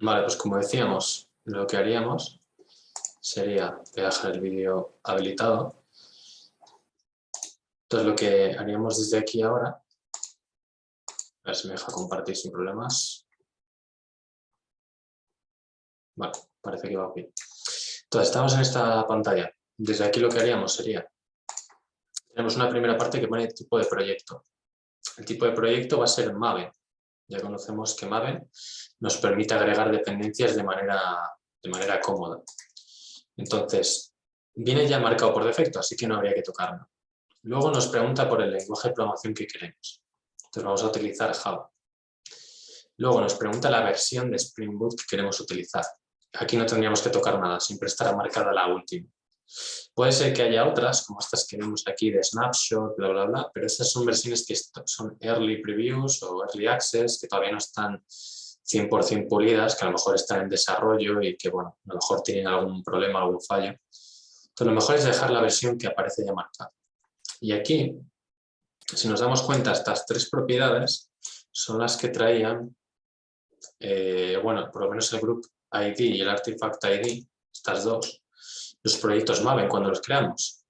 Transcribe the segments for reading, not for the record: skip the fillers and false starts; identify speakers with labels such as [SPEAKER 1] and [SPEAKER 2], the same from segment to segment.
[SPEAKER 1] Vale, pues como decíamos, lo que haríamos sería, voy a dejar el vídeo habilitado. Entonces lo que haríamos desde aquí ahora, a ver si me deja compartir sin problemas. Vale, parece que va bien. Entonces estamos en esta pantalla. Desde aquí lo que haríamos sería, tenemos una primera parte que pone tipo de proyecto. El tipo de proyecto va a ser Maven. Ya conocemos que Maven nos permite agregar dependencias de manera cómoda. Entonces, viene ya marcado por defecto, así que no habría que tocarlo. Luego nos pregunta por el lenguaje de programación que queremos. Entonces vamos a utilizar Java. Luego nos pregunta la versión de Spring Boot que queremos utilizar. Aquí no tendríamos que tocar nada, siempre estará marcada la última. Puede ser que haya otras, como estas que vemos aquí de Snapshot, bla, bla, bla, pero estas son versiones que son Early Previews o Early Access, que todavía no están 100% pulidas, que a lo mejor están en desarrollo y que, bueno, a lo mejor tienen algún problema, algún fallo. Entonces, lo mejor es dejar la versión que aparece ya marcada. Y aquí, si nos damos cuenta, estas tres propiedades son las que traían, bueno, por lo menos el Group ID y el Artifact ID, estas dos, los proyectos Maven cuando los creamos.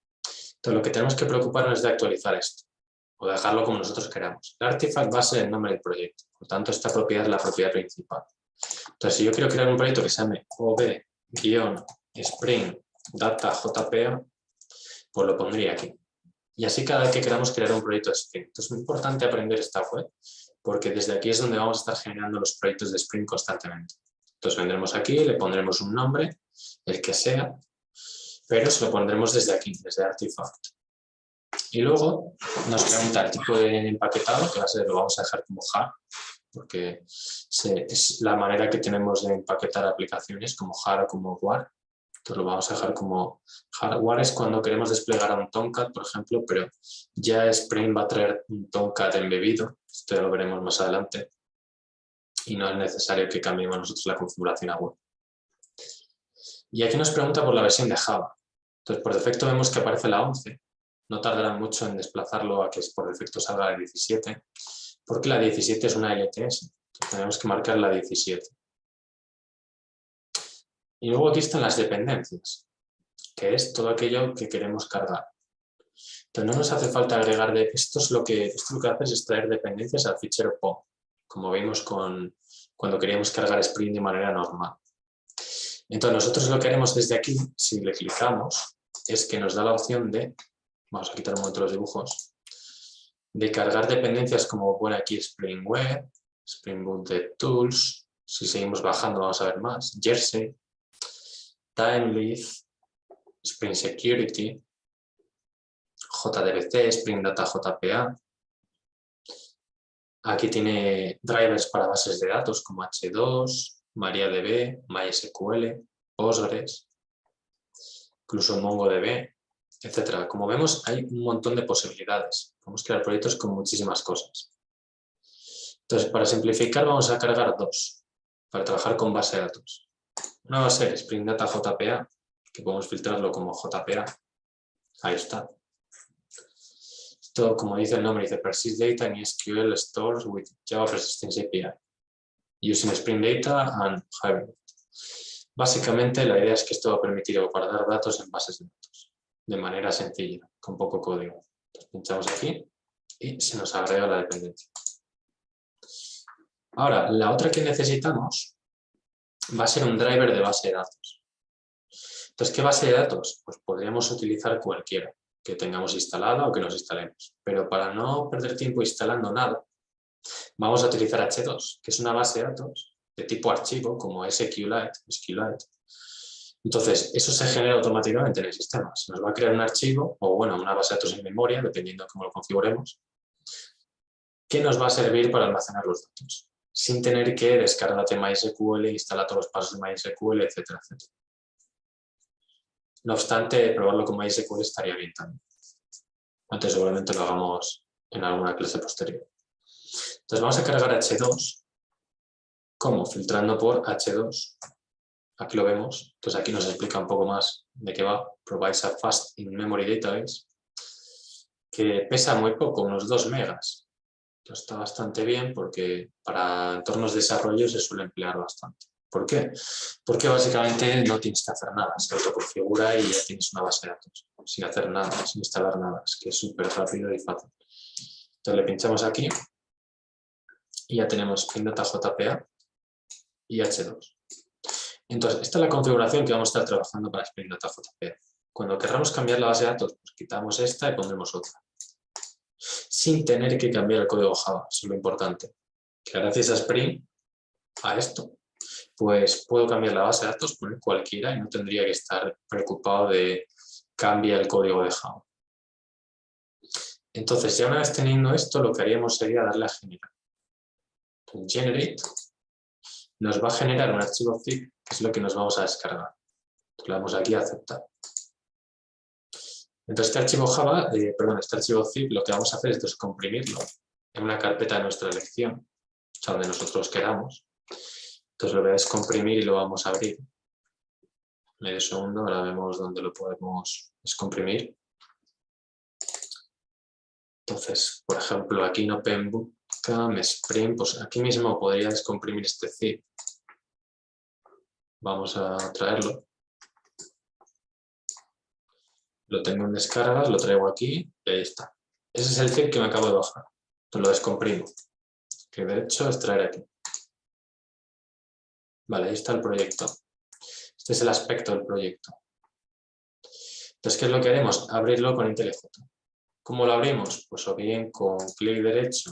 [SPEAKER 1] Entonces, lo que tenemos que preocuparnos es de actualizar esto o dejarlo como nosotros queramos. El Artifact va a ser el nombre del proyecto, por tanto, esta propiedad es la propiedad principal. Entonces, si yo quiero crear un proyecto que se llame OB-Spring Data JPA, pues lo pondría aquí. Y así cada vez que queramos crear un proyecto de Spring. Entonces es muy importante aprender esta web, porque desde aquí es donde vamos a estar generando los proyectos de Spring constantemente. Entonces vendremos aquí, le pondremos un nombre, el que sea, pero se lo pondremos desde aquí, desde Artifact. Y luego nos pregunta el tipo de empaquetado, que va a ser, lo vamos a dejar como jar, porque es la manera que tenemos de empaquetar aplicaciones, como jar o como war. Entonces lo vamos a dejar como hardware es cuando queremos desplegar a un Tomcat, por ejemplo, pero ya Spring va a traer un Tomcat embebido, esto ya lo veremos más adelante, y no es necesario que cambiemos nosotros la configuración a web. Y aquí nos pregunta por la versión de Java. Entonces por defecto vemos que aparece la 11, no tardará mucho en desplazarlo a que por defecto salga la 17, porque la 17 es una LTS, entonces tenemos que marcar la 17. Y luego aquí están las dependencias, que es todo aquello que queremos cargar. Entonces no nos hace falta agregar, esto lo que hace es extraer dependencias al fichero POM, como vimos cuando queríamos cargar Spring de manera normal. Entonces nosotros lo que haremos desde aquí, si le clicamos, es que nos da la opción de, vamos a quitar un momento los dibujos, de cargar dependencias como pone aquí Spring Web, Spring Boot DevTools, si seguimos bajando vamos a ver más, Jersey, Timeleaf, Spring Security, JDBC, Spring Data JPA. Aquí tiene drivers para bases de datos como H2, MariaDB, MySQL, Postgres, incluso MongoDB, etc. Como vemos, hay un montón de posibilidades. Podemos crear proyectos con muchísimas cosas. Entonces, para simplificar, vamos a cargar dos para trabajar con base de datos. Una va a ser Spring Data JPA, que podemos filtrarlo como JPA. Ahí está. Esto, como dice el nombre, dice Persist Data in SQL Stores with Java Persistence API, using Spring Data and Hibernate. Básicamente, la idea es que esto va a permitir guardar datos en bases de datos, de manera sencilla, con poco código. Entonces, pinchamos aquí y se nos agrega la dependencia. Ahora, la otra que necesitamos va a ser un driver de base de datos. Entonces, ¿qué base de datos? Pues podríamos utilizar cualquiera que tengamos instalada o que nos instalemos. Pero para no perder tiempo instalando nada, vamos a utilizar H2, que es una base de datos de tipo archivo, como SQLite. Entonces, eso se genera automáticamente en el sistema. Se nos va a crear un archivo, o bueno, una base de datos en memoria, dependiendo de cómo lo configuremos, que nos va a servir para almacenar los datos, sin tener que descargarte MySQL, instalar todos los pasos de MySQL, etcétera, etcétera. No obstante, probarlo con MySQL estaría bien también. Antes seguramente lo hagamos en alguna clase posterior. Entonces vamos a cargar H2. ¿Cómo? Filtrando por H2. Aquí lo vemos. Entonces aquí nos explica un poco más de qué va. Provides a fast in-memory database, que pesa muy poco, unos 2 megas. Entonces está bastante bien porque para entornos de desarrollo se suele emplear bastante. ¿Por qué? Porque básicamente no tienes que hacer nada, se autoconfigura y ya tienes una base de datos, sin hacer nada, sin instalar nada, es que es súper rápido y fácil. Entonces le pinchamos aquí y ya tenemos Spring.jpa y H2. Entonces, esta es la configuración que vamos a estar trabajando para Spring.jpa. Cuando querramos cambiar la base de datos, pues quitamos esta y pondremos otra. Sin tener que cambiar el código Java, eso es lo importante. Que gracias a Spring, a esto, pues puedo cambiar la base de datos, poner cualquiera y no tendría que estar preocupado de cambiar el código de Java. Entonces, ya una vez teniendo esto, lo que haríamos sería darle a generar. Generate nos va a generar un archivo zip, que es lo que nos vamos a descargar. Entonces, le damos aquí a aceptar. Entonces, este archivo zip, lo que vamos a hacer es descomprimirlo en una carpeta de nuestra elección, o sea, donde nosotros queramos. Entonces lo voy a descomprimir y lo vamos a abrir. Medio segundo, ahora vemos dónde lo podemos descomprimir. Entonces, por ejemplo, aquí en Open Bootcamp, Spring, pues aquí mismo podría descomprimir este zip. Vamos a traerlo. Lo tengo en descargas, lo traigo aquí y ahí está. Ese es el zip que me acabo de bajar. Entonces lo descomprimo. Que de hecho es traer aquí. Vale, ahí está el proyecto. Este es el aspecto del proyecto. Entonces, ¿qué es lo que haremos? Abrirlo con IntelliJ. ¿Cómo lo abrimos? Pues o bien con clic derecho,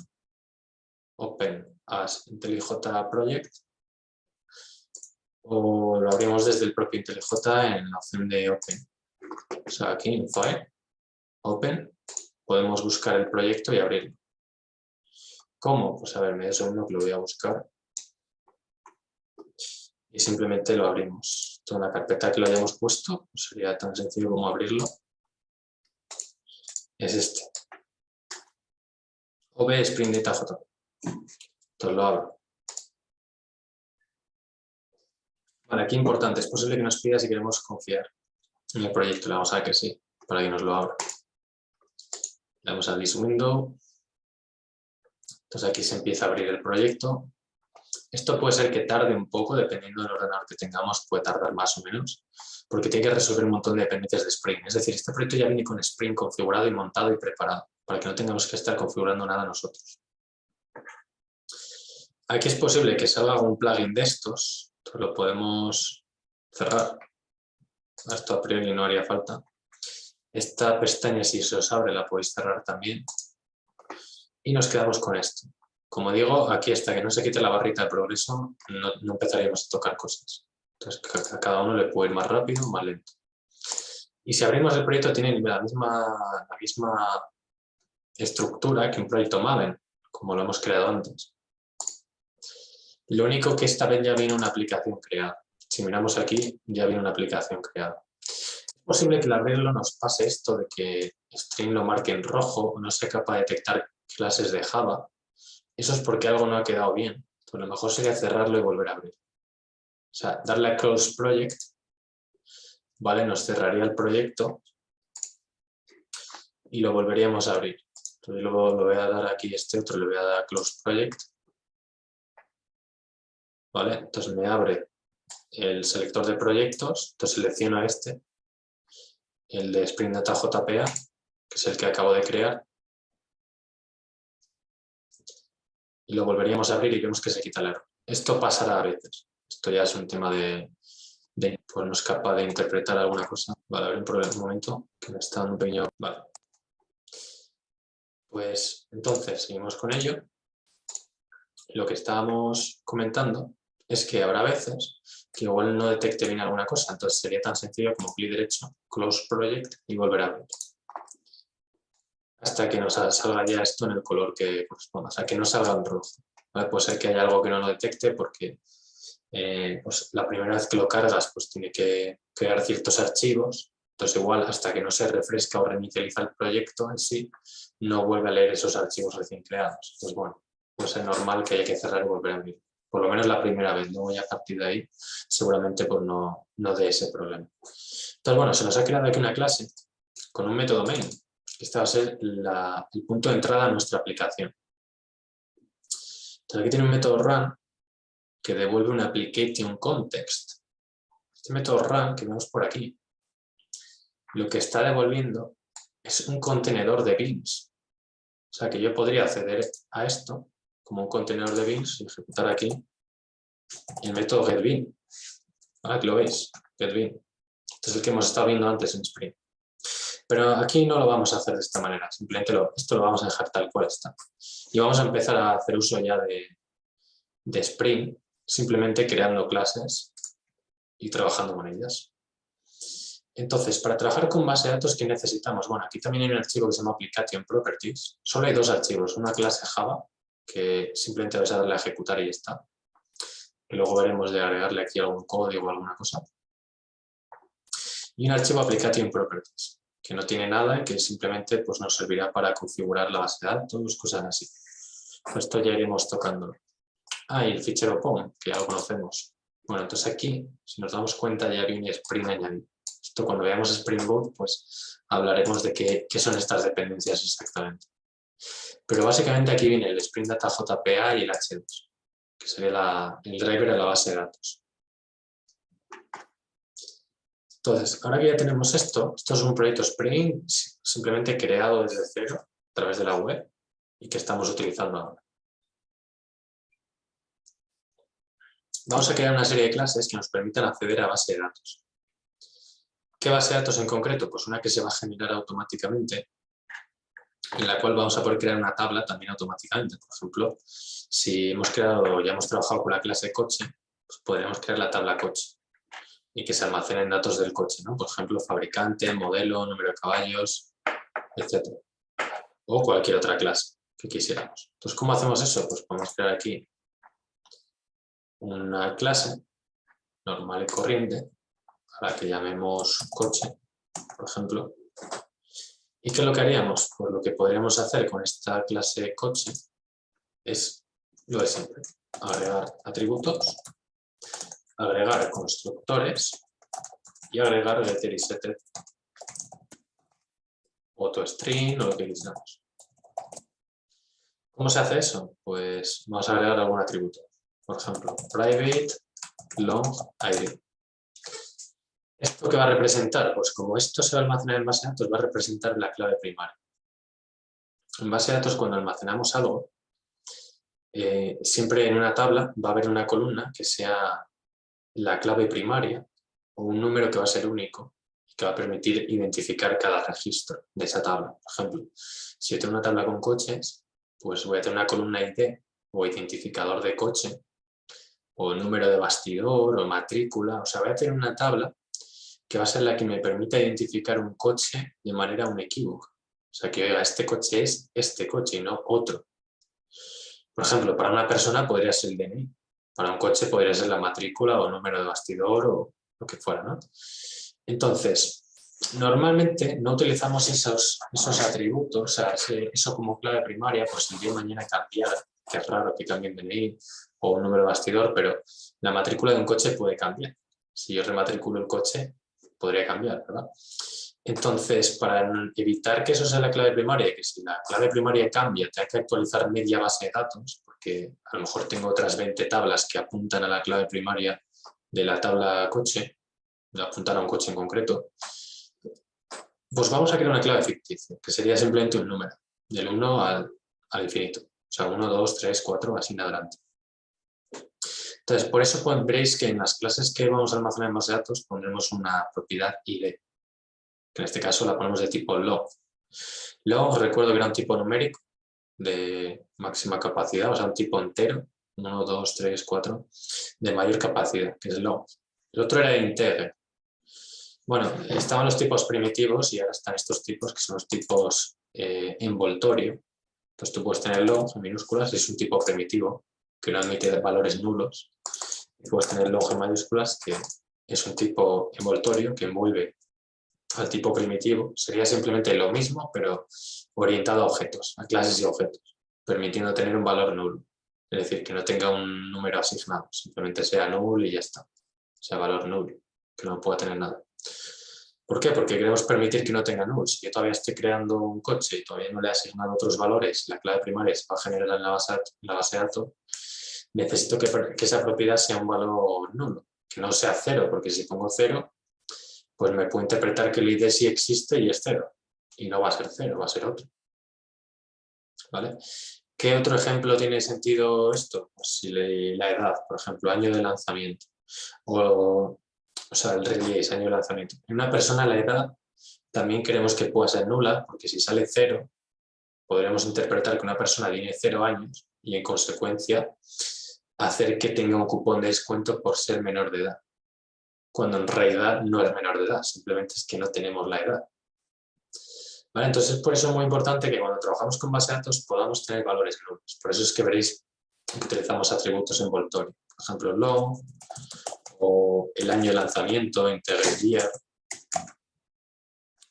[SPEAKER 1] Open as IntelliJ Project, o lo abrimos desde el propio IntelliJ en la opción de Open. O sea, aquí en File, Open, podemos buscar el proyecto y abrirlo. ¿Cómo? Pues a ver, medio segundo que lo voy a buscar. Y simplemente lo abrimos. Toda la carpeta que lo hayamos puesto, pues sería tan sencillo como abrirlo. Es este. OB Spring Data JP. Entonces lo abro. Vale, aquí importante, es posible que nos pida si queremos confiar en el proyecto. Le damos a que sí, para que nos lo abra. Le damos a This Window. Entonces aquí se empieza a abrir el proyecto. Esto puede ser que tarde un poco, dependiendo del ordenador que tengamos, puede tardar más o menos, porque tiene que resolver un montón de dependencias de Spring. Es decir, este proyecto ya viene con Spring configurado y montado y preparado, para que no tengamos que estar configurando nada nosotros. Aquí es posible que salga un plugin de estos, entonces lo podemos cerrar. Esto a priori no haría falta. Esta pestaña, si se os abre, la podéis cerrar también. Y nos quedamos con esto. Como digo, aquí hasta que no se quite la barrita de progreso, no empezaríamos a tocar cosas. Entonces, a cada uno le puede ir más rápido o más lento. Y si abrimos el proyecto, tiene la misma estructura que un proyecto Maven, como lo hemos creado antes. Lo único que esta vez ya viene una aplicación creada. Si miramos aquí, ya viene una aplicación creada. Es posible que al abrirlo nos pase esto de que String lo marque en rojo o no sea capaz de detectar clases de Java. Eso es porque algo no ha quedado bien. Pues lo mejor sería cerrarlo y volver a abrir. O sea, darle a Close Project, ¿vale? Nos cerraría el proyecto y lo volveríamos a abrir. Entonces luego lo voy a dar aquí este otro, le voy a dar a Close Project. ¿Vale? Entonces me abre el selector de proyectos, entonces selecciono este, el de Spring Data JPA, que es el que acabo de crear. Y lo volveríamos a abrir y vemos que se quita el error. Esto pasará a veces. Esto ya es un tema de pues no es capaz de interpretar alguna cosa. Vale, a ver un momento, que me está dando un pequeño... Vale. Pues entonces, seguimos con ello. Lo que estábamos comentando es que habrá veces que igual no detecte bien alguna cosa, entonces sería tan sencillo como clic derecho, Close Project y volver a abrir. Hasta que nos salga ya esto en el color que corresponda, o sea, que no salga en rojo. ¿Vale? Puede ser que haya algo que no lo detecte porque pues la primera vez que lo cargas pues tiene que crear ciertos archivos, entonces igual hasta que no se refresca o reinicializa el proyecto en sí, no vuelve a leer esos archivos recién creados. Pues bueno, pues es normal que haya que cerrar y volver a abrir. Por lo menos la primera vez, luego ya a partir de ahí seguramente pues no dé ese problema. Entonces bueno, se nos ha creado aquí una clase con un método main. Este va a ser el punto de entrada a nuestra aplicación. Entonces aquí tiene un método run que devuelve un application context. Este método run que vemos por aquí, lo que está devolviendo es un contenedor de beans. O sea que yo podría acceder a esto como un contenedor de beans y ejecutar aquí el método getBean. Aquí lo veis, getBean. Este es el que hemos estado viendo antes en Spring. Pero aquí no lo vamos a hacer de esta manera, simplemente esto lo vamos a dejar tal cual está. Y vamos a empezar a hacer uso ya de Spring, simplemente creando clases y trabajando con ellas. Entonces, para trabajar con base de datos, ¿qué necesitamos? Bueno, aquí también hay un archivo que se llama Application Properties. Solo hay dos archivos, una clase Java, que simplemente vais a darle a ejecutar y ya está. Y luego veremos de agregarle aquí algún código o alguna cosa. Y un archivo Application Properties, que no tiene nada y que simplemente pues, nos servirá para configurar la base de datos, cosas así. Esto ya iremos tocando. Y el fichero POM, que ya lo conocemos. Bueno, entonces aquí, si nos damos cuenta, ya viene Spring añadido. Esto cuando veamos Spring Boot, pues hablaremos de qué son estas dependencias exactamente. Pero básicamente aquí viene el Spring Data JPA y el H2, que sería el driver de la base de datos. Entonces, ahora que ya tenemos esto es un proyecto Spring simplemente creado desde cero a través de la web y que estamos utilizando ahora. Vamos a crear una serie de clases que nos permitan acceder a base de datos. ¿Qué base de datos en concreto? Pues una que se va a generar automáticamente, en la cual vamos a poder crear una tabla también automáticamente. Por ejemplo, si hemos creado, ya hemos trabajado con la clase coche, pues podríamos crear la tabla coche y que se almacenen datos del coche, ¿no? Por ejemplo, fabricante, modelo, número de caballos, etc. O cualquier otra clase que quisiéramos. Entonces, ¿cómo hacemos eso? Pues podemos crear aquí una clase normal y corriente a la que llamemos coche, por ejemplo. ¿Y qué es lo que haríamos? Pues lo que podríamos hacer con esta clase coche es lo de siempre. Agregar atributos, agregar constructores y agregar getter y setter o toString o lo que quisiéramos. ¿Cómo se hace eso? Pues vamos a agregar algún atributo. Por ejemplo, private long id. ¿Esto qué va a representar? Pues como esto se va a almacenar en base de datos, va a representar la clave primaria. En base de datos, cuando almacenamos algo, siempre en una tabla va a haber una columna que sea la clave primaria o un número que va a ser único y que va a permitir identificar cada registro de esa tabla. Por ejemplo, si yo tengo una tabla con coches, pues voy a tener una columna ID o identificador de coche o número de bastidor o matrícula. O sea, voy a tener una tabla que va a ser la que me permita identificar un coche de manera unequívoca. O sea, que oiga, este coche es este coche y no otro. Por ejemplo, para una persona podría ser el DNI, para un coche podría ser la matrícula o número de bastidor o lo que fuera, ¿no? Entonces, normalmente no utilizamos esos atributos, o sea, eso como clave primaria, pues si el día de mañana cambiara, que es raro que cambien DNI o un número de bastidor, pero la matrícula de un coche puede cambiar. Si yo rematriculo el coche, podría cambiar, ¿verdad? Entonces, para evitar que eso sea la clave primaria y que si la clave primaria cambia, tenga que actualizar media base de datos, porque a lo mejor tengo otras 20 tablas que apuntan a la clave primaria de la tabla coche, de apuntar a un coche en concreto, pues vamos a crear una clave ficticia, que sería simplemente un número, del 1 al infinito. O sea, 1, 2, 3, 4, así en adelante. Entonces, por eso veréis que en las clases que vamos a almacenar en base de datos pondremos una propiedad ID, que en este caso la ponemos de tipo log. Log, recuerdo que era un tipo numérico de máxima capacidad, o sea, un tipo entero, 1, 2, 3, 4, de mayor capacidad, que es log. El otro era integer. Bueno, estaban los tipos primitivos y ahora están estos tipos, que son los tipos envoltorio. Entonces tú puedes tener log en minúsculas, es un tipo primitivo, que no admite valores nulos. Y puedes tener log en mayúsculas, que es un tipo envoltorio que envuelve al tipo primitivo. Sería simplemente lo mismo, pero orientado a objetos, a clases y objetos, permitiendo tener un valor nulo. Es decir, que no tenga un número asignado, simplemente sea null y ya está. Sea valor null, que no pueda tener nada. ¿Por qué? Porque queremos permitir que no tenga null. Si yo todavía estoy creando un coche y todavía no le he asignado otros valores, la clave primaria se va a generar en la base de datos, necesito que esa propiedad sea un valor nulo, que no sea 0, porque si pongo 0, pues me puedo interpretar que el ID sí existe y es 0. Y no va a ser 0, va a ser otro. ¿Vale? ¿Qué otro ejemplo tiene sentido esto? Pues si la edad, por ejemplo, año de lanzamiento. O sea, el release, año de lanzamiento. En una persona la edad también queremos que pueda ser nula, porque si sale 0, podríamos interpretar que una persona tiene 0 años y en consecuencia hacer que tenga un cupón de descuento por ser menor de edad. Cuando en realidad no es menor de edad, simplemente es que no tenemos la edad. ¿Vale? Entonces, por eso es muy importante que cuando trabajamos con base de datos podamos tener valores nulos. Por eso es que veréis que utilizamos atributos envoltorios. Por ejemplo, long o el año de lanzamiento, integer year,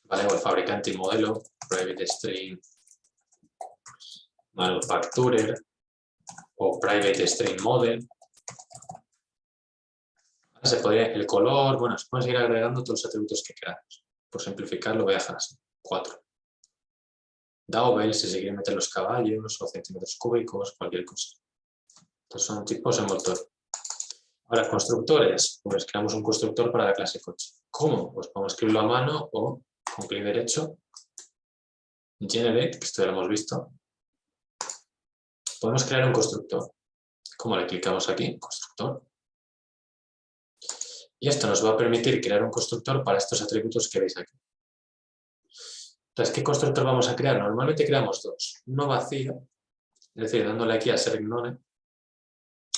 [SPEAKER 1] ¿vale? O el fabricante y modelo, private string manufacturer o private string model. Se podría, el color, bueno, se pueden seguir agregando todos los atributos que queramos. Por simplificar, lo voy a dejar así, 4. Dowbell, si se quieren meter los caballos o centímetros cúbicos, cualquier cosa. Estos son tipos envoltorios. Ahora, constructores, pues creamos un constructor para la clase coche. ¿Cómo? Pues podemos escribirlo a mano o con clic derecho, generate, que esto ya lo hemos visto. Podemos crear un constructor. ¿Cómo le clicamos aquí? Constructor. Y esto nos va a permitir crear un constructor para estos atributos que veis aquí. Entonces, ¿qué constructor vamos a crear? Normalmente creamos dos. Uno vacío, es decir, dándole aquí a select none,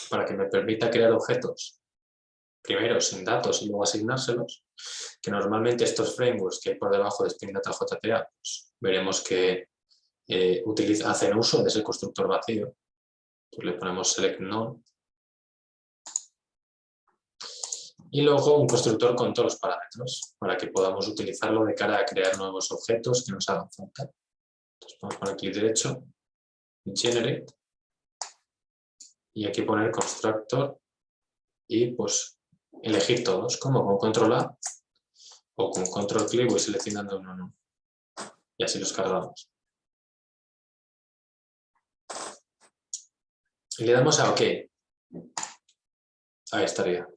[SPEAKER 1] para que me permita crear objetos, primero sin datos y luego asignárselos, que normalmente estos frameworks que hay por debajo de Spring Data JPA, pues, veremos que hacen uso de ese constructor vacío. Pues le ponemos select none. Y luego un constructor con todos los parámetros, para que podamos utilizarlo de cara a crear nuevos objetos que nos hagan falta. Entonces vamos a poner clic derecho, generate, y aquí poner constructor y pues elegir todos, como con control A o con control clic voy seleccionando uno. Y así los cargamos. Y le damos a OK. Ahí estaría.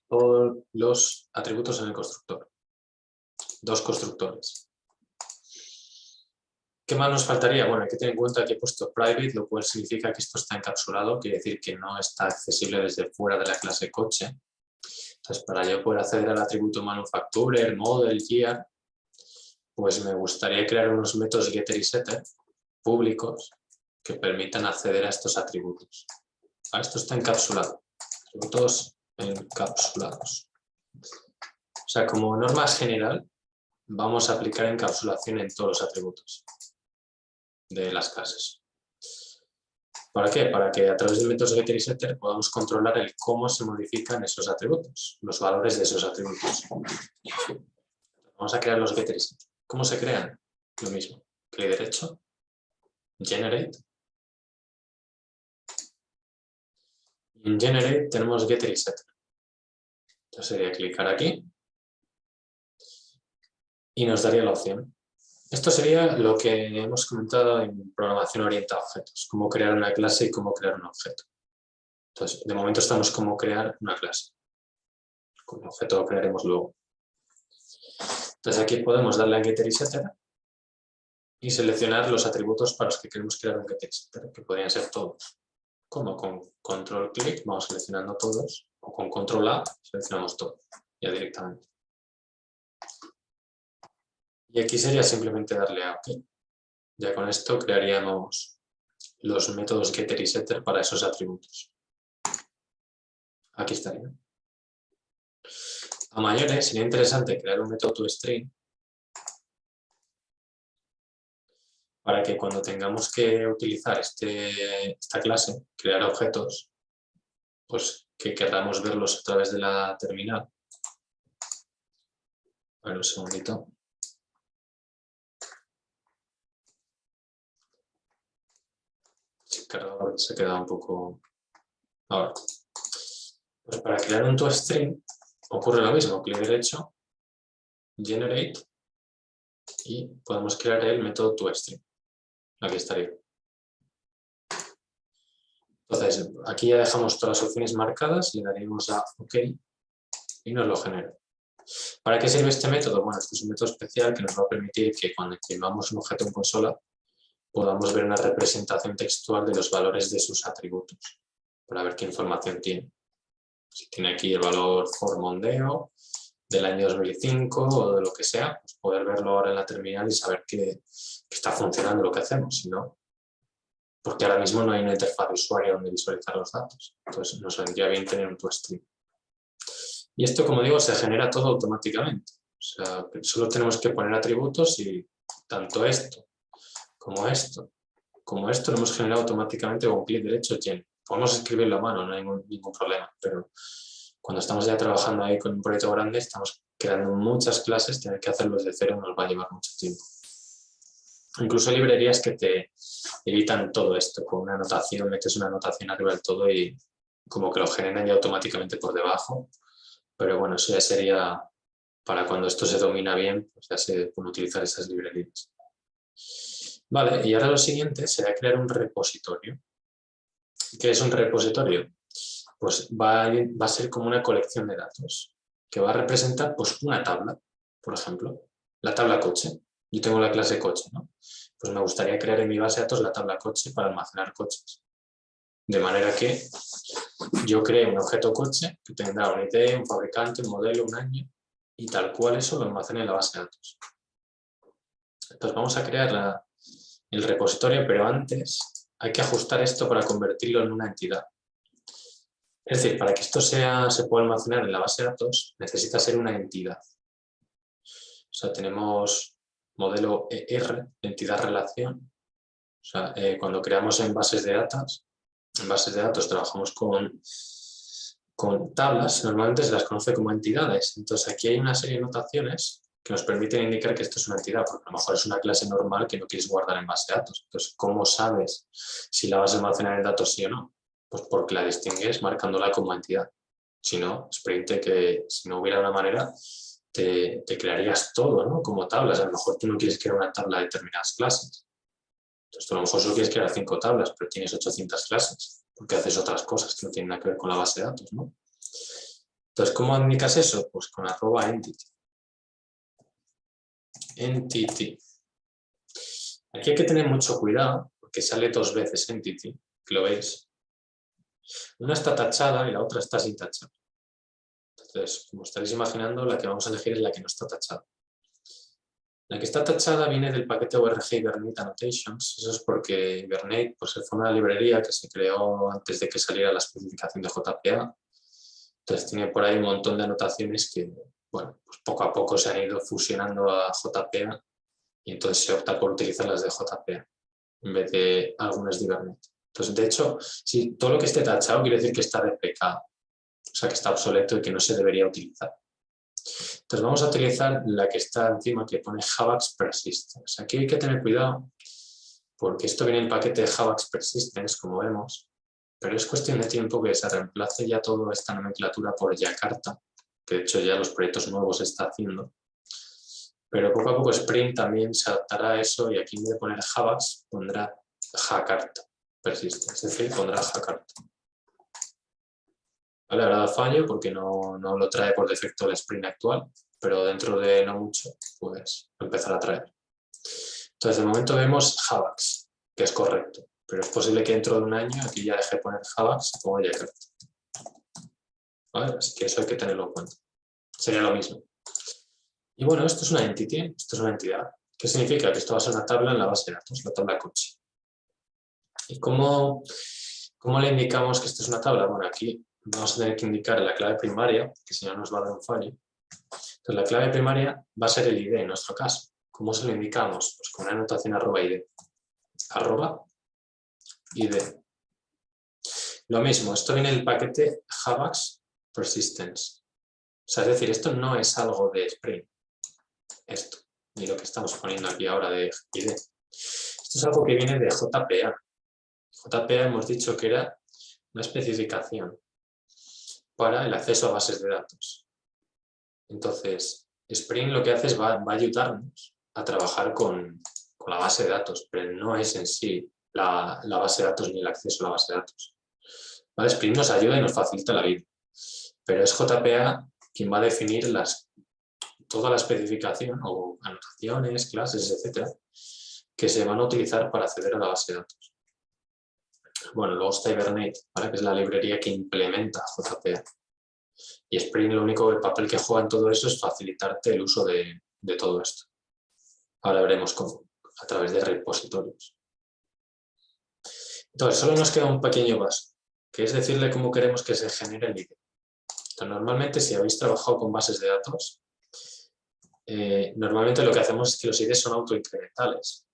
[SPEAKER 1] Todos los atributos en el constructor. Dos constructores. ¿Qué más nos faltaría? Bueno, hay que tener en cuenta que he puesto private, lo cual significa que esto está encapsulado, quiere decir que no está accesible desde fuera de la clase coche. Entonces, para yo poder acceder al atributo manufacturer, model, year, pues me gustaría crear unos métodos getter y setter públicos que permitan acceder a estos atributos. Esto está encapsulado, atributos encapsulados. O sea, como norma general, vamos a aplicar encapsulación en todos los atributos de las clases. ¿Para qué? Para que a través de métodos getter y setter podamos controlar el cómo se modifican esos atributos, los valores de esos atributos. Vamos a crear los getter y setter. ¿Cómo se crean? Lo mismo. Clic derecho, generate. Y en generate tenemos getter y setter. Entonces sería clicar aquí y nos daría la opción. Esto sería lo que hemos comentado en programación orientada a objetos, cómo crear una clase y cómo crear un objeto. Entonces, de momento estamos cómo crear una clase. Con el objeto lo crearemos luego. Entonces aquí podemos darle a getter y setter y seleccionar los atributos para los que queremos crear un getter y setter, que podrían ser todos. Como con control clic vamos seleccionando todos, o con control A seleccionamos todo, ya directamente. Y aquí sería simplemente darle a OK. Ya con esto crearíamos los métodos getter y setter para esos atributos. Aquí estaría. A mayores sería interesante crear un método toString para que cuando tengamos que utilizar esta clase, crear objetos, pues que queramos verlos a través de la terminal. A ver, un segundito. El cargador se queda un poco... Ahora. Pues para crear un toString ocurre lo mismo, clic derecho, generate, y podemos crear el método toString. Aquí estaría. Entonces, aquí ya dejamos todas las opciones marcadas, le daremos a OK y nos lo genera. ¿Para qué sirve este método? Bueno, este es un método especial que nos va a permitir que cuando imprimamos un objeto en consola podamos ver una representación textual de los valores de sus atributos, para ver qué información tiene. Si tiene aquí el valor for Mondeo del año 2005 o de lo que sea, pues poder verlo ahora en la terminal y saber que está funcionando lo que hacemos, si no, porque ahora mismo no hay una interfaz de usuario donde visualizar los datos. Entonces nos vendría bien tener un toString. Y esto, como digo, se genera todo automáticamente. O sea, solo tenemos que poner atributos y tanto esto, como esto lo hemos generado automáticamente con clic derecho gen. Podemos escribirlo a mano, no hay ningún problema, pero cuando estamos ya trabajando ahí con un proyecto grande, estamos creando muchas clases, tener que hacerlo desde cero nos va a llevar mucho tiempo. Incluso hay librerías que te evitan todo esto, con una anotación, metes una anotación arriba del todo y como que lo generan ya automáticamente por debajo. Pero bueno, eso ya sería para cuando esto se domina bien, pues ya se pueden utilizar esas librerías. Vale, y ahora lo siguiente será crear un repositorio. ¿Qué es un repositorio? Pues va a ser como una colección de datos que va a representar pues, una tabla, por ejemplo, la tabla coche. Yo tengo la clase coche, ¿no? Pues me gustaría crear en mi base de datos la tabla coche para almacenar coches. De manera que yo cree un objeto coche que tendrá una ID, un fabricante, un modelo, un año y tal cual eso lo almacene en la base de datos. Entonces vamos a crear el repositorio, pero antes hay que ajustar esto para convertirlo en una entidad. Es decir, para que esto se pueda almacenar en la base de datos, necesita ser una entidad. O sea, tenemos modelo ER, entidad relación. O sea, cuando creamos en bases de datos trabajamos con tablas, normalmente se las conoce como entidades. Entonces aquí hay una serie de notaciones que nos permiten indicar que esto es una entidad, porque a lo mejor es una clase normal que no quieres guardar en base de datos. Entonces, ¿cómo sabes si la vas a almacenar en datos sí o no? Pues porque la distingues marcándola como entidad. Si no, Sprint, que si no hubiera una manera, te crearías todo, ¿no? Como tablas. A lo mejor tú no quieres crear una tabla de determinadas clases. Entonces tú a lo mejor solo quieres crear 5 tablas, pero tienes 800 clases, porque haces otras cosas que no tienen nada que ver con la base de datos, ¿no? Entonces, ¿cómo indicas eso? Pues con @entity. Entity. Aquí hay que tener mucho cuidado, porque sale 2 veces entity, que lo veis. Una está tachada y la otra está sin tachar. Entonces, como estaréis imaginando, la que vamos a elegir es la que no está tachada. La que está tachada viene del paquete ORG Hibernate Annotations. Eso es porque Hibernate pues, fue una librería que se creó antes de que saliera la especificación de JPA. Entonces tiene por ahí un montón de anotaciones que, bueno, pues poco a poco se han ido fusionando a JPA y entonces se opta por utilizar las de JPA en vez de algunas de Hibernate. Entonces, de hecho, si todo lo que esté tachado quiere decir que está deprecado, o sea, que está obsoleto y que no se debería utilizar. Entonces vamos a utilizar la que está encima que pone Javax Persistence. Aquí hay que tener cuidado porque esto viene en el paquete de Javax Persistence, como vemos, pero es cuestión de tiempo que se reemplace ya toda esta nomenclatura por Jakarta, que de hecho ya los proyectos nuevos se está haciendo. Pero poco a poco Spring también se adaptará a eso y aquí en vez de poner Javax pondrá Jakarta Persistence, es decir, pondrá Jakarta. Vale, habrá dado fallo porque no lo trae por defecto el Spring actual, pero dentro de no mucho, pues lo empezará a traer. Entonces, de momento vemos Javax, que es correcto, pero es posible que dentro de un año aquí ya deje de poner Javax y ponga Jakarta. ¿Vale? Así que eso hay que tenerlo en cuenta. Sería lo mismo. Y bueno, esto es una entity, esto es una entidad. ¿Qué significa? Que esto va a ser una tabla en la base de datos, la tabla coche. ¿Y cómo le indicamos que esto es una tabla? Bueno, aquí vamos a tener que indicar la clave primaria, que si no nos va a dar un fallo. Entonces, la clave primaria va a ser el ID en nuestro caso. ¿Cómo se lo indicamos? Pues con una anotación @id. @id. Lo mismo, esto viene en el paquete Javax Persistence. O sea, es decir, esto no es algo de Spring. Esto, ni lo que estamos poniendo aquí ahora de ID. Esto es algo que viene de JPA. JPA hemos dicho que era una especificación para el acceso a bases de datos. Entonces, Spring lo que hace es va a ayudarnos a trabajar con la base de datos, pero no es en sí la base de datos ni el acceso a la base de datos. ¿Vale? Spring nos ayuda y nos facilita la vida, pero es JPA quien va a definir toda la especificación o anotaciones, clases, etcétera, que se van a utilizar para acceder a la base de datos. Bueno, luego está Hibernate, ¿vale? Que es la librería que implementa JPA. Y Spring lo único, el papel que juega en todo eso es facilitarte el uso de todo esto. Ahora veremos cómo, a través de repositorios. Entonces, solo nos queda un pequeño paso, que es decirle cómo queremos que se genere el ID. Entonces, normalmente, si habéis trabajado con bases de datos, normalmente lo que hacemos es que los IDs son autoincrementales,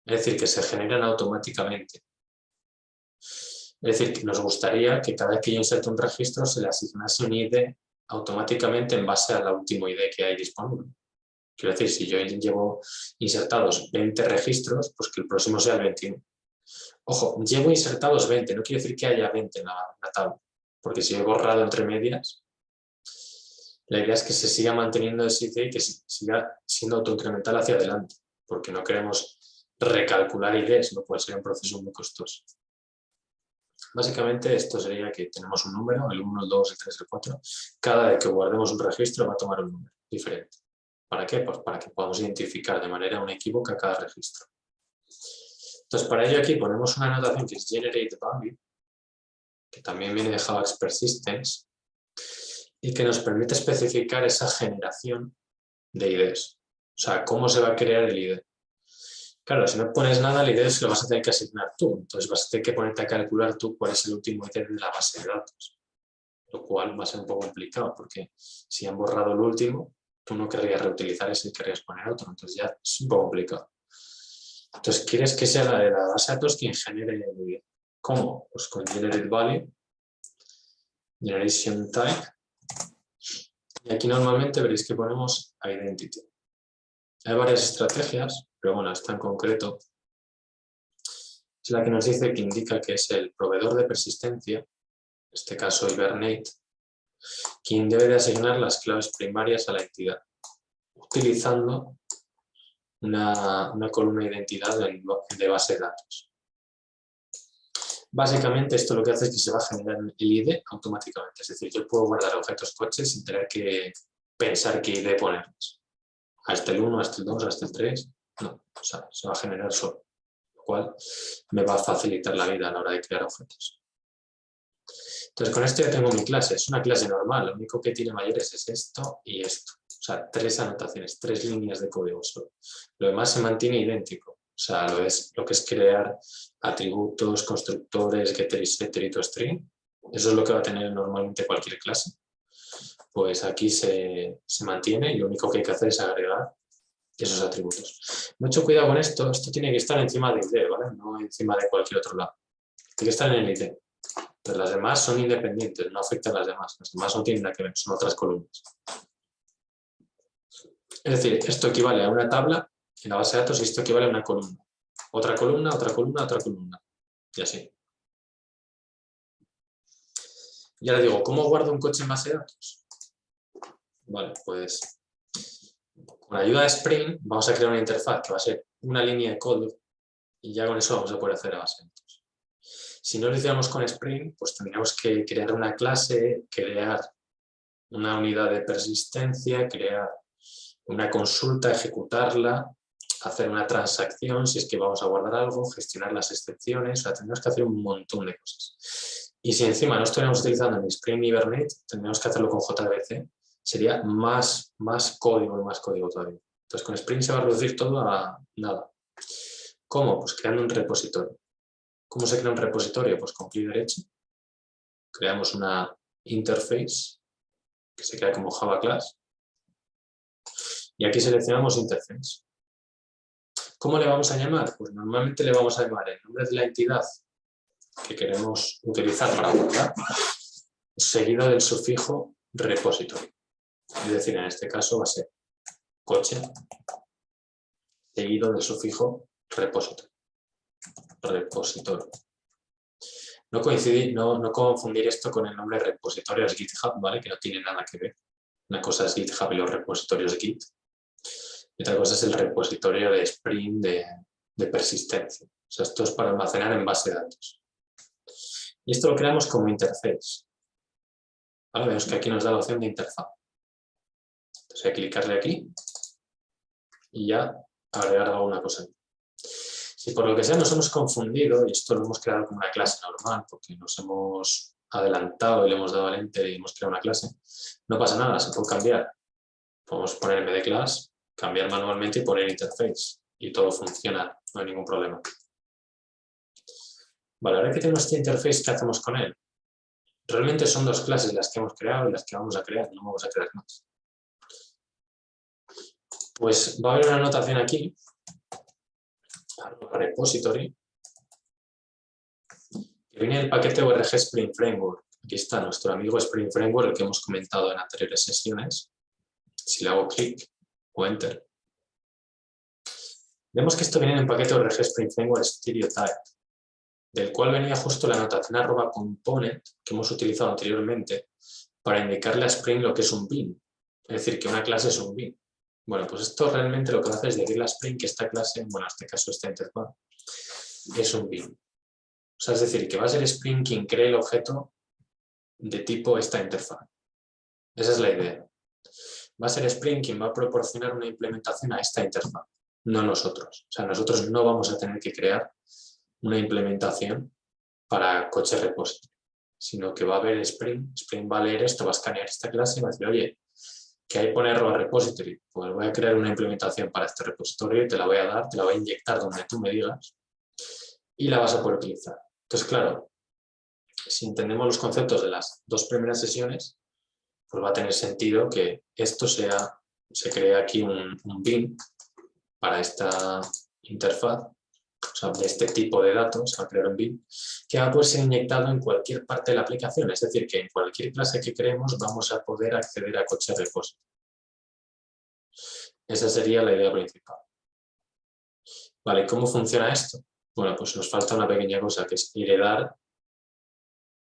[SPEAKER 1] es decir, que se generan automáticamente. Es decir, que nos gustaría que cada vez que yo inserte un registro se le asignase un ID automáticamente en base al último ID que hay disponible. Quiero decir, si yo llevo insertados 20 registros, pues que el próximo sea el 21. Ojo, llevo insertados 20, no quiere decir que haya 20 en la tabla, porque si he borrado entre medias, la idea es que se siga manteniendo ese ID y que siga siendo autoincremental hacia adelante, porque no queremos recalcular IDs, lo cual sería un proceso muy costoso. Básicamente esto sería que tenemos un número, el 1, el 2, el 3, el 4. Cada vez que guardemos un registro va a tomar un número diferente. ¿Para qué? Pues para que podamos identificar de manera inequívoca cada registro. Entonces, para ello aquí ponemos una anotación que es generateValue, que también viene de Java Persistence, y que nos permite especificar esa generación de IDs. O sea, cómo se va a crear el ID. Claro, si no pones nada, el ID se lo vas a tener que asignar tú. Entonces vas a tener que ponerte a calcular tú cuál es el último ID de la base de datos. Lo cual va a ser un poco complicado, porque si han borrado el último, tú no querrías reutilizar ese y querrías poner otro. Entonces ya es un poco complicado. Entonces, quieres que sea la de la base de datos quien genere el ID. ¿Cómo? Pues con generateValue, generationType, y aquí normalmente veréis que ponemos identity. Hay varias estrategias, pero bueno, esta en concreto es la que nos dice que indica que es el proveedor de persistencia, en este caso Hibernate, quien debe de asignar las claves primarias a la entidad, utilizando una columna de identidad de base de datos. Básicamente esto lo que hace es que se va a generar el ID automáticamente, es decir, yo puedo guardar objetos coches sin tener que pensar qué ID ponerles. Hasta el 1, hasta el 2, hasta el 3, no, o sea, se va a generar solo, lo cual me va a facilitar la vida a la hora de crear objetos. Entonces con esto ya tengo mi clase, es una clase normal, lo único que tiene mayores es esto y esto, o sea, 3 anotaciones, 3 líneas de código solo. Lo demás se mantiene idéntico. O sea, lo que es crear atributos, constructores, getter y setter y toString. Eso es lo que va a tener normalmente cualquier clase. Pues aquí se mantiene y lo único que hay que hacer es agregar esos atributos. Mucho cuidado con esto tiene que estar encima de ID, ¿vale? No encima de cualquier otro lado. Tiene que estar en el ID. Entonces las demás son independientes, no afectan a las demás. Las demás no tienen nada que ver, son otras columnas. Es decir, esto equivale a una tabla en la base de datos y esto equivale a una columna. Otra columna, otra columna, otra columna. Y así. Y ahora digo, ¿cómo guardo un coche en base de datos? Vale, pues con la ayuda de Spring vamos a crear una interfaz que va a ser una línea de código y ya con eso vamos a poder hacer a base de datos. Si no lo hiciéramos con Spring, pues tendríamos que crear una clase, crear una unidad de persistencia, crear una consulta, ejecutarla, hacer una transacción si es que vamos a guardar algo, gestionar las excepciones, o sea, tendríamos que hacer un montón de cosas. Y si encima no estuviéramos utilizando ni Spring ni Hibernate, tendríamos que hacerlo con JDBC, sería más código todavía. Entonces con Spring se va a reducir todo a nada. ¿Cómo? Pues creando un repositorio. ¿Cómo se crea un repositorio? Pues con clic derecho, creamos una interface que se crea como Java Class y aquí seleccionamos interface. ¿Cómo le vamos a llamar? Pues normalmente le vamos a llamar el nombre de la entidad que queremos utilizar para guardar, seguido del sufijo repository. Es decir, en este caso va a ser coche, seguido del sufijo repository. No confundir esto con el nombre repositorios GitHub, ¿vale? Que no tiene nada que ver. Una cosa es GitHub y los repositorios Git. Y otra cosa es el repositorio de Spring de persistencia. O sea, esto es para almacenar en base de datos. Y esto lo creamos como interface. ¿Vale? Vemos que aquí nos da la opción de interfaz. Entonces hay que clicarle aquí y ya agregar alguna cosa. Si por lo que sea nos hemos confundido, y esto lo hemos creado como una clase normal, porque nos hemos adelantado y le hemos dado al enter y hemos creado una clase, no pasa nada, se puede cambiar. Podemos poner en vez de class, cambiar manualmente y poner interface. Y todo funciona, no hay ningún problema. Vale, ahora que tenemos este interface, ¿qué hacemos con él? Realmente son dos clases las que hemos creado y las que vamos a crear, no vamos a crear más. Pues va a haber una anotación aquí, repository, que viene del paquete ORG Spring Framework. Aquí está nuestro amigo Spring Framework, el que hemos comentado en anteriores sesiones. Si le hago clic o enter, vemos que esto viene en el paquete ORG Spring Framework Stereotype, del cual venía justo la anotación @component que hemos utilizado anteriormente para indicarle a Spring lo que es un bin. Es decir, que una clase es un bin. Bueno, pues esto realmente lo que hace es decirle a Spring que esta clase, bueno, en este caso esta interfaz, es un bin. O sea, es decir, que va a ser Spring quien cree el objeto de tipo esta interfaz. Esa es la idea. Va a ser Spring quien va a proporcionar una implementación a esta interfaz, no nosotros. O sea, nosotros no vamos a tener que crear una implementación para coche repository, sino que va a haber Spring va a leer esto, va a escanear esta clase y va a decir, oye, que hay poner repository, pues voy a crear una implementación para este repositorio y te la voy a dar, te la voy a inyectar donde tú me digas y la vas a poder utilizar. Entonces, claro, si entendemos los conceptos de las dos primeras sesiones, pues va a tener sentido que esto se cree aquí un bin para esta interfaz, o sea, de este tipo de datos, a crear un bin, que va a poder ser inyectado en cualquier parte de la aplicación. Es decir, que en cualquier clase que creemos vamos a poder acceder a coche repository. Esa sería la idea principal. Vale, ¿cómo funciona esto? Bueno, pues nos falta una pequeña cosa, que es heredar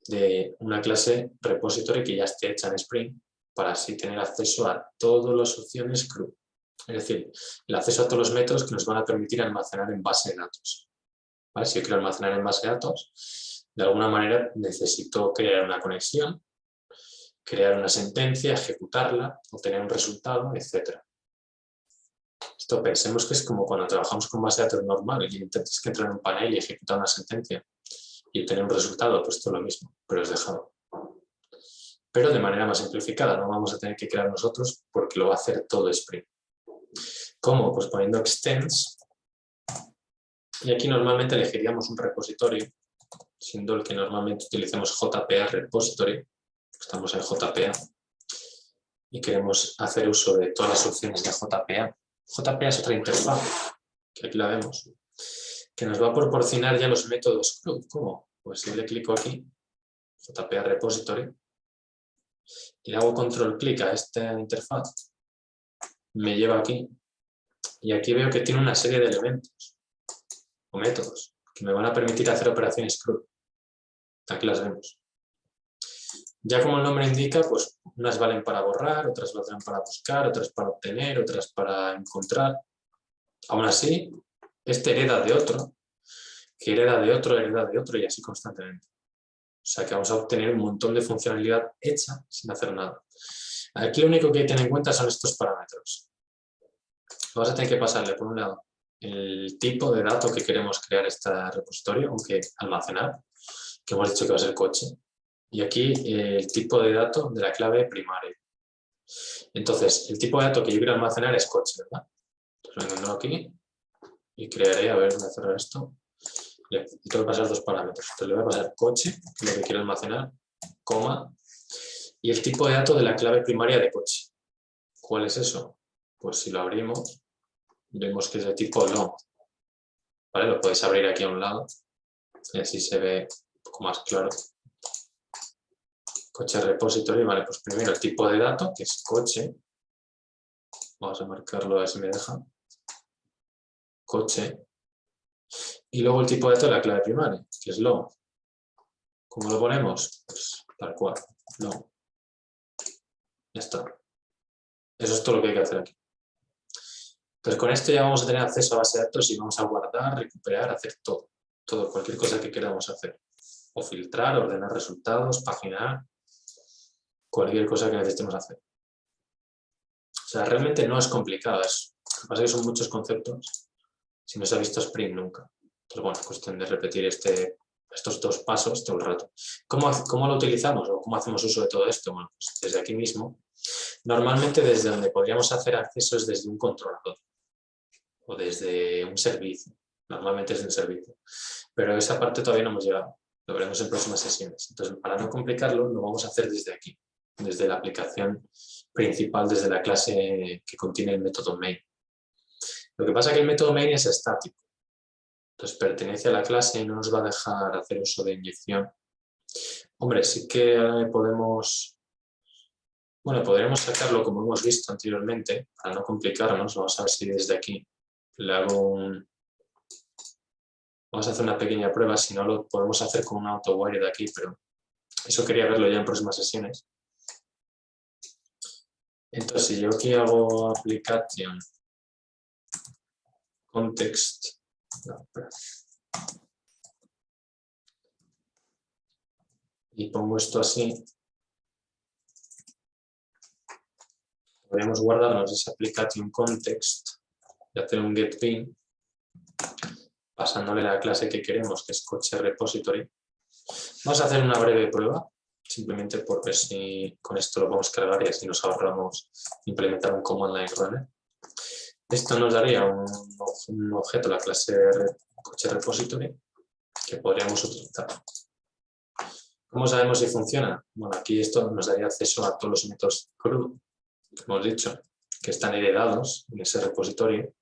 [SPEAKER 1] de una clase repository que ya esté hecha en Spring, para así tener acceso a todas las opciones CRUD. Es decir, el acceso a todos los métodos que nos van a permitir almacenar en base de datos. ¿Vale? Si yo quiero almacenar en base de datos, de alguna manera necesito crear una conexión, crear una sentencia, ejecutarla, obtener un resultado, etc. Esto pensemos que es como cuando trabajamos con base de datos normal y intentas que entrar en un panel y ejecutar una sentencia y obtener un resultado, pues esto es lo mismo, pero es dejado. Pero de manera más simplificada, no vamos a tener que crear nosotros porque lo va a hacer todo Spring. ¿Cómo? Pues poniendo extends, y aquí normalmente elegiríamos un repositorio, siendo el que normalmente utilicemos JPA repository, estamos en JPA, y queremos hacer uso de todas las opciones de JPA. JPA es otra interfaz, que aquí la vemos, que nos va a proporcionar ya los métodos CRUD. ¿Cómo? Pues si le clico aquí, JPA repository, y le hago control clic a esta interfaz, me lleva aquí, y aquí veo que tiene una serie de elementos o métodos que me van a permitir hacer operaciones CRUD. Aquí las vemos. Ya como el nombre indica, pues unas valen para borrar, otras valen para buscar, otras para obtener, otras para encontrar. Aún así, este hereda de otro, que hereda de otro y así constantemente. O sea que vamos a obtener un montón de funcionalidad hecha sin hacer nada. Aquí lo único que hay que tener en cuenta son estos parámetros. Vamos a tener que pasarle, por un lado, el tipo de dato que queremos crear este repositorio, aunque almacenar, que hemos dicho que va a ser coche. Y aquí el tipo de dato de la clave primaria. Entonces, el tipo de dato que yo quiero almacenar es coche, ¿verdad? Entonces vengo aquí y crearé, a ver, voy a cerrar esto. Le tengo que pasar dos parámetros. Entonces le voy a pasar coche, que es lo que quiero almacenar, coma, y el tipo de dato de la clave primaria de coche. ¿Cuál es eso? Pues si lo abrimos, vemos que es de tipo long. ¿Vale? Lo podéis abrir aquí a un lado y así se ve un poco más claro. Coche repository, vale, pues primero el tipo de dato, que es coche. Vamos a marcarlo a ver si me deja. Coche. Y luego el tipo de dato de la clave primaria, que es long. ¿Cómo lo ponemos? Pues tal cual, long. Ya está. Eso es todo lo que hay que hacer aquí. Entonces con esto ya vamos a tener acceso a base de datos y vamos a guardar, recuperar, hacer todo. Todo, cualquier cosa que queramos hacer. o filtrar, ordenar resultados, paginar, cualquier cosa que necesitemos hacer. O sea, realmente no es complicado, lo que pasa es que son muchos conceptos si no se ha visto Spring nunca. Entonces, bueno, es cuestión de repetir estos dos pasos todo el rato. ¿Cómo lo utilizamos o cómo hacemos uso de todo esto? Bueno, pues desde aquí mismo. Normalmente desde donde podríamos hacer acceso es desde un controlador o desde un servicio. Normalmente es de un servicio. Pero esa parte todavía no hemos llegado. Lo veremos en próximas sesiones. Entonces, para no complicarlo, lo vamos a hacer desde aquí, desde la aplicación principal, desde la clase que contiene el método main. Lo que pasa es que el método main es estático. Entonces, pertenece a la clase y no nos va a dejar hacer uso de inyección. Hombre, sí que podemos... Bueno, podríamos sacarlo como hemos visto anteriormente, para no complicarnos. Vamos a ver si desde aquí le hago un... Vamos a hacer una pequeña prueba, si no lo podemos hacer con un AutoWire de aquí, pero eso quería verlo ya en próximas sesiones. Entonces, si yo aquí hago application context, y pongo esto así, podríamos guardarnos ese application context y hacer un getPin, pasándole la clase que queremos, que es coche repository. Vamos a hacer una breve prueba, simplemente por ver si con esto lo podemos cargar y así nos ahorramos implementar un command line runner. Esto nos daría un objeto, la clase coche repository, que podríamos utilizar. ¿Cómo sabemos si funciona? Bueno, aquí esto nos daría acceso a todos los métodos CRUD, que hemos dicho, que están heredados en ese repositorio.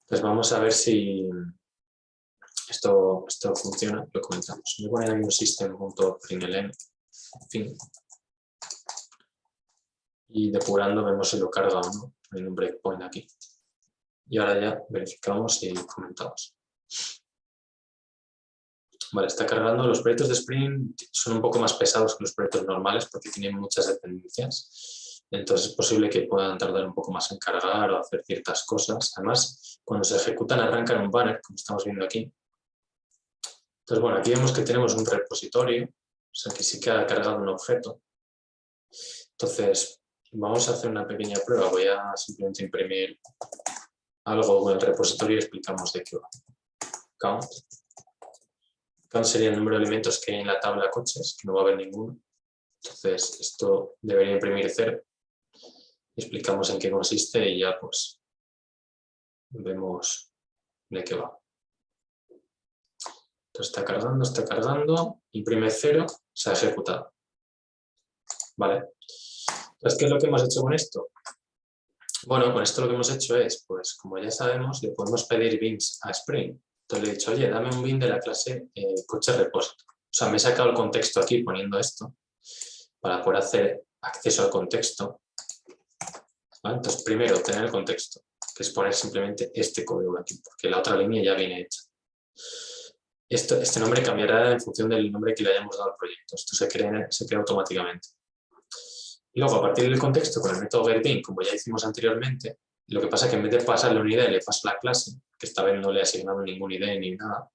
[SPEAKER 1] Entonces vamos a ver si esto funciona, lo comentamos. Voy a poner aquí un system.println, en fin. Y depurando vemos si lo carga o no, en un breakpoint aquí. Y ahora ya verificamos y comentamos. Vale, está cargando. Los proyectos de Spring son un poco más pesados que los proyectos normales porque tienen muchas dependencias. Entonces es posible que puedan tardar un poco más en cargar o hacer ciertas cosas. Además, cuando se ejecutan arrancan un banner, como estamos viendo aquí. Entonces, bueno, aquí vemos que tenemos un repositorio, o sea que sí que ha cargado un objeto. Entonces, vamos a hacer una pequeña prueba. Voy a simplemente imprimir algo en el repositorio y explicamos de qué va. Count. Count sería el número de elementos que hay en la tabla coches, que no va a haber ninguno. Entonces, esto debería imprimir 0. Explicamos en qué consiste y ya pues vemos de qué va. Entonces está cargando, imprime 0, se ha ejecutado. Vale. Entonces, ¿qué es lo que hemos hecho con esto? Bueno, con esto lo que hemos hecho es, pues como ya sabemos, le podemos pedir bins a Spring. Entonces le he dicho, oye, dame un bin de la clase coche repository. O sea, me he sacado el contexto aquí poniendo esto para poder hacer acceso al contexto. ¿Vale? Entonces, primero, obtener el contexto, que es poner simplemente este código aquí, porque la otra línea ya viene hecha. Este nombre cambiará en función del nombre que le hayamos dado al proyecto. Esto se crea automáticamente. Y luego, a partir del contexto, con el método getBin, como ya hicimos anteriormente, lo que pasa es que en vez de pasarle una ID, le paso la clase, que esta vez no le he asignado ningún ID ni nada,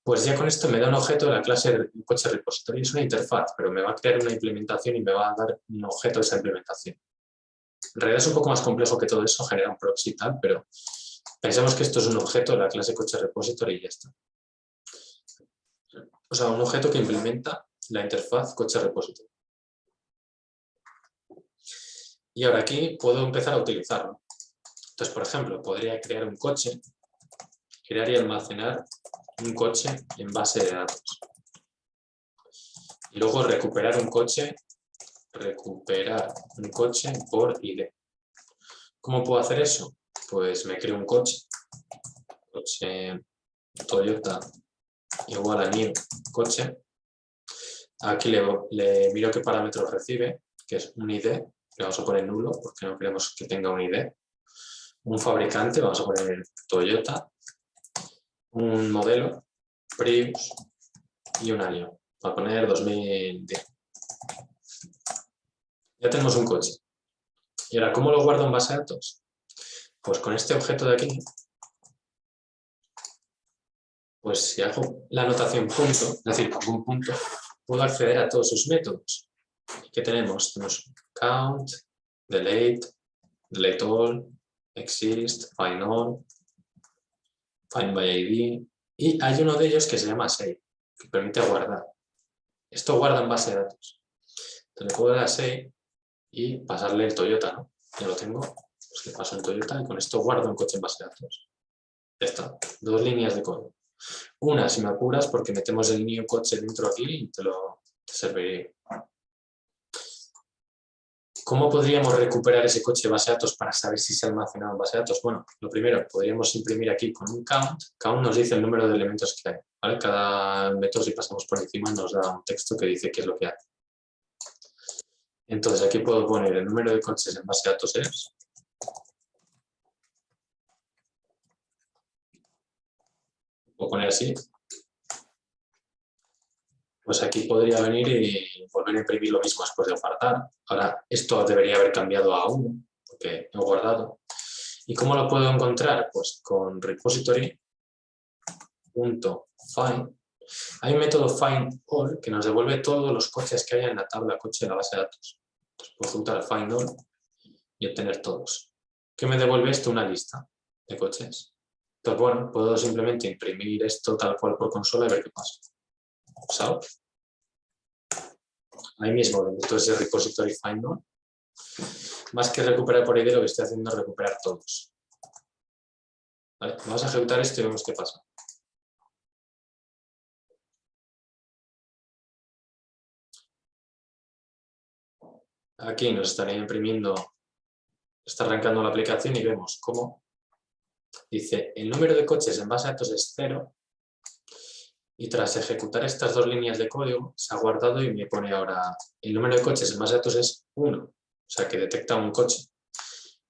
[SPEAKER 1] pues ya con esto me da un objeto de la clase coche repository. Es una interfaz, pero me va a crear una implementación y me va a dar un objeto de esa implementación. En realidad es un poco más complejo que todo eso, genera un proxy y tal, pero pensemos que esto es un objeto de la clase coche repository y ya está. O sea, un objeto que implementa la interfaz coche repository. Y ahora aquí puedo empezar a utilizarlo. Entonces, por ejemplo, podría crear un coche, crear y almacenar un coche en base de datos. Y luego recuperar un coche por ID. ¿Cómo puedo hacer eso? Pues me creo un coche Toyota igual a new coche. Aquí le miro qué parámetros recibe, que es un ID, le vamos a poner nulo porque no queremos que tenga un ID. Un fabricante, vamos a poner Toyota. Un modelo, Prius y un año. Voy a poner 2010. Ya tenemos un coche. ¿Y ahora cómo lo guardo en base de datos? Pues con este objeto de aquí Pues si hago la anotación punto, es decir, pongo un punto, puedo acceder a todos sus métodos. ¿Qué tenemos? Tenemos count, delete, delete all, exist, find all, find by ID, y hay uno de ellos que se llama save, que permite guardar. Esto guarda en base de datos. Entonces le puedo dar save y pasarle el Toyota, ¿no? Ya lo tengo, pues le paso el Toyota y con esto guardo un coche en base de datos. Ya está, 2 líneas de código. Una, si me apuras, porque metemos el new coche dentro aquí y te serviría. ¿Cómo podríamos recuperar ese coche de base de datos para saber si se ha almacenado en base de datos? Bueno, lo primero, podríamos imprimir aquí con un count. Count nos dice el número de elementos que hay, ¿vale? Cada método, si pasamos por encima, nos da un texto que dice qué es lo que hay. Entonces aquí puedo poner el número de coches en base de datos es. Puedo poner así. Pues aquí podría venir y volver a imprimir lo mismo después de guardar. Ahora, esto debería haber cambiado a 1, porque he guardado. ¿Y cómo lo puedo encontrar? Pues con repository.find. Hay un método find all que nos devuelve todos los coches que haya en la tabla coche de la base de datos. Entonces puedo ejecutar find all y obtener todos. ¿Qué me devuelve esto? Una lista de coches. Entonces, bueno, puedo simplemente imprimir esto tal cual por consola y ver qué pasa. ¿Sabes? Ahí mismo, dentro de ese repository find all. Más que recuperar por ID, lo que estoy haciendo es recuperar todos. ¿Vale? Vamos a ejecutar esto y vemos qué pasa. Aquí nos estaría imprimiendo, está arrancando la aplicación y vemos cómo dice el número de coches en base a datos es 0 y tras ejecutar estas 2 líneas de código se ha guardado y me pone ahora el número de coches en base a datos es 1, o sea que detecta un coche.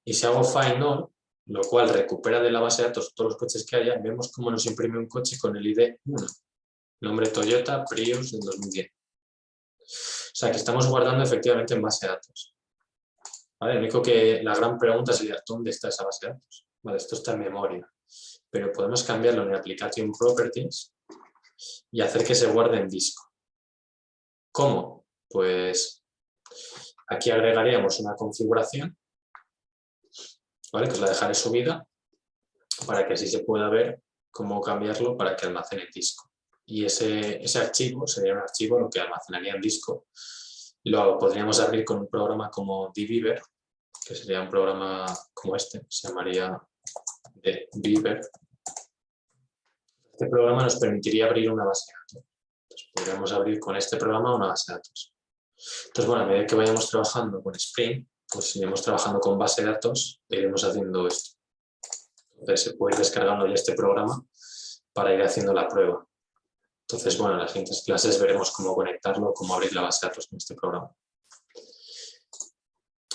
[SPEAKER 1] Y si hago find all, lo cual recupera de la base de datos todos los coches que haya, vemos cómo nos imprime un coche con el ID 1, nombre Toyota Prius del 2010. O sea que estamos guardando efectivamente en base de datos. ¿Vale? Lo único que la gran pregunta sería ¿dónde está esa base de datos? Vale, esto está en memoria, pero podemos cambiarlo en Application Properties y hacer que se guarde en disco. ¿Cómo? Pues aquí agregaríamos una configuración, ¿vale? Que os la dejaré subida para que así se pueda ver cómo cambiarlo para que almacene en disco. Y ese archivo sería un archivo lo que almacenaría en disco. Lo podríamos abrir con un programa como dbeaver, que sería un programa como este, se llamaría dbeaver. Este programa nos permitiría abrir una base de datos. Entonces, podríamos abrir con este programa una base de datos. Entonces, bueno, a medida que vayamos trabajando con Spring, pues iremos trabajando con base de datos e iremos haciendo esto. Entonces, se puede ir descargando ya este programa para ir haciendo la prueba. Entonces, bueno, en las siguientes clases veremos cómo conectarlo, cómo abrir la base de datos con este programa.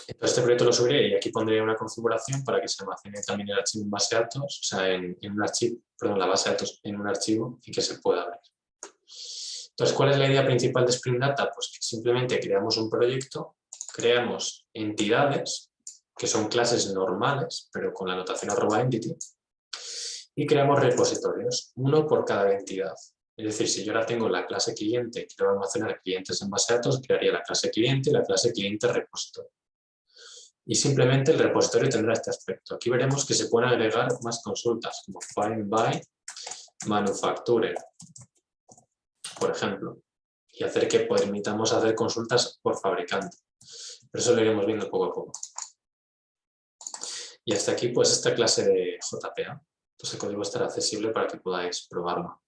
[SPEAKER 1] Entonces, este proyecto lo subiré y aquí pondré una configuración para que se almacene también el archivo en base de datos, o sea, en un archivo, perdón, la base de datos en un archivo y que se pueda abrir. Entonces, ¿cuál es la idea principal de Spring Data? Pues que simplemente creamos un proyecto, creamos entidades, que son clases normales, pero con la notación @entity, y creamos repositorios, uno por cada entidad. Es decir, si yo ahora tengo la clase cliente y quiero almacenar clientes en base de datos, crearía la clase cliente y la clase cliente repositorio. Y simplemente el repositorio tendrá este aspecto. Aquí veremos que se pueden agregar más consultas, como find by manufacturer, por ejemplo, y hacer que permitamos hacer consultas por fabricante. Pero eso lo iremos viendo poco a poco. Y hasta aquí pues esta clase de JPA. Entonces el código estará accesible para que podáis probarlo.